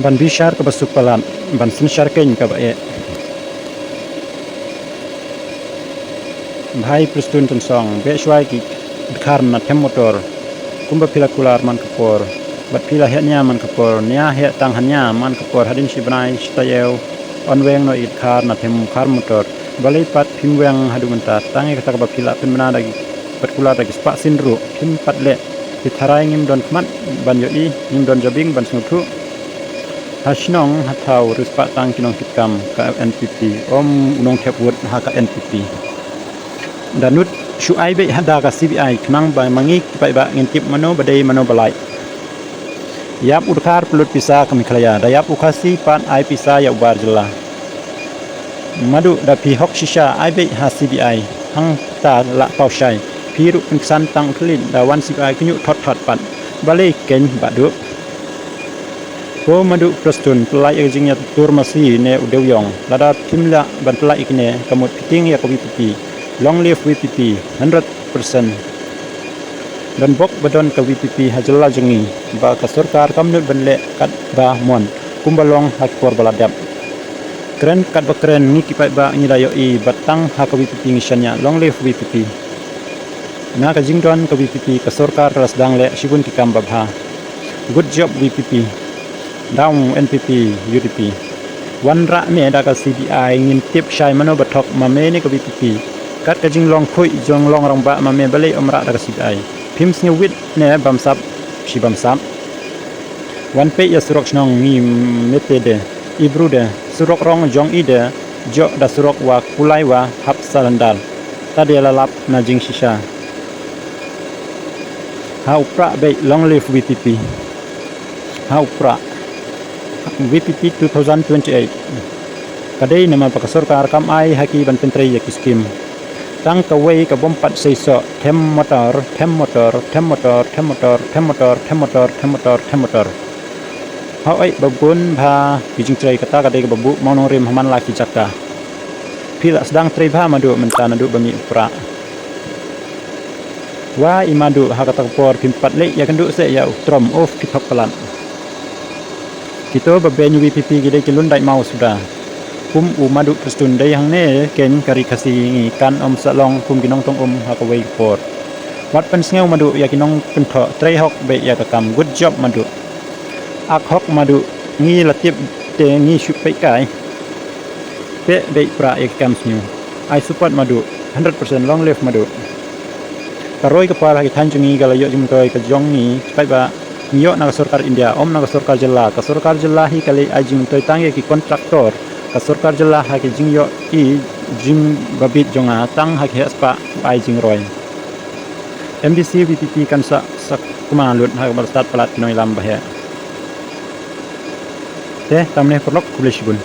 ban bishar ke basuk palan ban sinshar ken ka bae bhai pristun ton song be shwai ki karna tem motor kumba pila kular man kapor bat pila hetnya man kapor nya he tang hanya man kapor hadin shibnai shtayew on weng no it karna tem kar motor balai pat phim weng hadu menta tangi kata ba pila pin mana lagi pat kular lagi spa sinru phim pat le ditharai ngim don kmat ban yo i ngim don jobing ban snutu hasnong hatau rispa tang kinong kitkam ka NPP om unong theput ha ka NPP danut shu ai be hada ka CBI kmang ba mangi pai ba ngintip mano badai mano balai yap urkar pelut pisa kami khlaya dayap ukhasi pan ai pisa ya ubar jela madu da pi hok shisha ai be ha CBI hang ta la paushai phiru pinsan tang thlin da wan CBI kinyu thot pan balai ken badu ko madu prastun pelai ejingnya tur masih ne udewyong lada timla ban pelai ikne kamut piting ya KWPP long live WPP 100% dan bok badon KWPP hajalla jengi ba ka sarkar kamnut banle kat ba mon kumbalong hakor baladap keren kat ba keren ni kipai ba nyidayo i batang ha KWPP ngisannya long live WPP na ka jingdon KWPP ka sarkar rasdang le shibun ki kam babha good job WPP down NPP UDP wan ra me da ka CBI ngin tip shai mano bathok ma me ni KWPP kat ka jing long khoi jong long rong ba ma me balai omra da ka CBI phim sne wit ne bamsap shi bamsap wan pe ya surok snong ni metede ibrude surok rong jong ide jo da surok wa kulai wa hap salandal tadi lalap na jing shisha ha upra be long live WPP ha upra WPP 2028 kadai nama pak sarkar kam ai haki ban pentrei ya kiskim tang ka wei ka bompat seiso them motor ha ai babun bha bijing trei kata kadai ka babu monong rim haman la ki jakka pila sedang trei bha madu mentana du bami pra wa imadu ha kata por pimpat le ya kendu se ya trom off kitok pelan kita bebenyu WPP gede kilun dai mau sudah kum umadu prestun dai hang ne ken kari kasi kan om salong kum kinong tong hakawai por wat pen sneu madu ya kinong pentho trei hok be ya kam good job madu ak hok madu ngi latip te ngi shu pe kai pe be pra ya kam sneu I support madu 100% long live madu karoi ka para ki thanjungi galayo jum toy ka jong ni pai ba Nyo na sarkar India om na sarkar jilla hi kali ajing toy tangi ki kontraktor ka sarkar jilla ha ki jingyo i jing babit jonga tang ha ki aspa ajing roy MDC WPP kan sa kuma lut ha bar start palat noi lam bahya te tamne perlok kulishbun